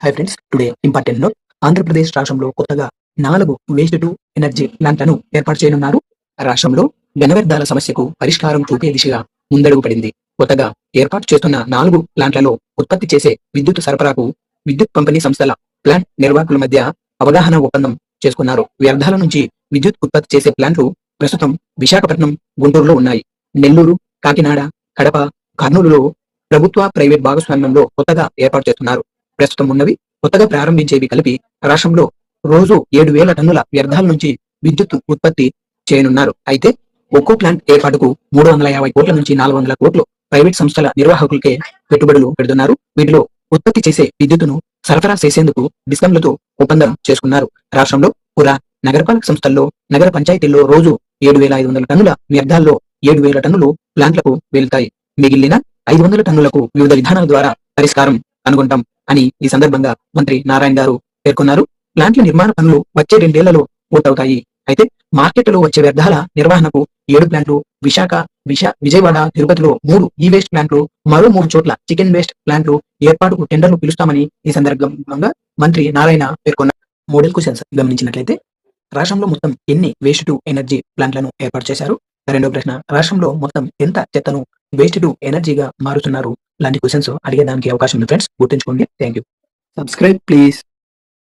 Hi friends, today important note. Andhra Pradesh రాష్ట్రంలో కొత్తగా 4 waste to energy ప్లాంట్లను ఏర్పాటు చేయనున్నారు. రాష్ట్రంలో ఘన వ్యర్థాల సమస్యకు పరిష్కారం చూపే దిశగా ముందడుగు పడింది. కొత్తగా ఏర్పాటు చేస్తున్న 4 ప్లాంట్లలో ఉత్పత్తి చేసే విద్యుత్ సరఫరాకు విద్యుత్ పంపిణీ సంస్థల ప్లాంట్ నిర్వాహకుల మధ్య అవగాహన ఒప్పందం చేసుకున్నారు. వ్యర్థాల నుంచి విద్యుత్ ఉత్పత్తి చేసే ప్లాంట్లు ప్రస్తుతం విశాఖపట్నం, గుంటూరులో ఉన్నాయి. నెల్లూరు, కాకినాడ, కడప, కర్నూలులో ప్రభుత్వ, ప్రైవేట్ భాగస్వామ్యంలో కొత్తగా ఏర్పాటు చేస్తున్నారు. ప్రస్తుతం ఉన్నవి, కొత్తగా ప్రారంభించేవి కలిపి రాష్ట్రంలో రోజు 7,000 టన్నుల వ్యర్థాల నుంచి విద్యుత్ ఉత్పత్తి చేయనున్నారు. అయితే ఒక్కో ప్లాంట్ ఏర్పాటుకు 350 కోట్ల నుంచి 400 కోట్లు ప్రైవేట్ సంస్థల నిర్వాహకులకే పెట్టుబడులు పెడుతున్నారు. వీటిలో ఉత్పత్తి చేసే విద్యుత్తును సరఫరా చేసేందుకు డిస్కంలతో ఒప్పందం చేసుకున్నారు. రాష్ట్రంలో పుర, నగరపాలక సంస్థల్లో, నగర పంచాయతీల్లో రోజు 7,500 టన్నుల వ్యర్థాల్లో 7,000 టన్నులు ప్లాంట్లకు వెళ్తాయి. మిగిలిన 500 టన్నులకు వివిధ విధానాల ద్వారా పరిష్కారం కనుగొంటాం అని ఈ సందర్భంగా మంత్రి నారాయణ గారు పేర్కొన్నారు. ప్లాంట్ల నిర్మాణ పనులు వచ్చే 2 ఏళ్లలో పూర్తవుతాయి. అయితే మార్కెట్లో వచ్చే వ్యర్థాల నిర్వహణకు 7 ప్లాంట్లు, విజయవాడ, తిరుపతిలో 3 ఈ వేస్ట్ ప్లాంట్లు, మరో 3 చోట్ల చికెన్ వేస్ట్ ప్లాంట్లు ఏర్పాటుకు టెండర్లు పిలుస్తామని ఈ సందర్భంగా మంత్రి నారాయణ పేర్కొన్నారు. మోడల్ క్వశ్చన్స్ గమనించినట్లయితే, రాష్ట్రంలో మొత్తం ఎన్ని వేస్ట్ టు ఎనర్జీ ప్లాంట్లను ఏర్పాటు చేశారు? రెండో ప్రశ్న, రాష్ట్రంలో మొత్తం ఎంత చెత్తను వేస్ట్ టు ఎనర్జీగా మారుతున్నారు? లాంటి క్వశ్చన్స్ అడిగేదానికి అవకాశం ఉంది ఫ్రెండ్స్, గుర్తుంచుకోండి. Thank you. Subscribe please.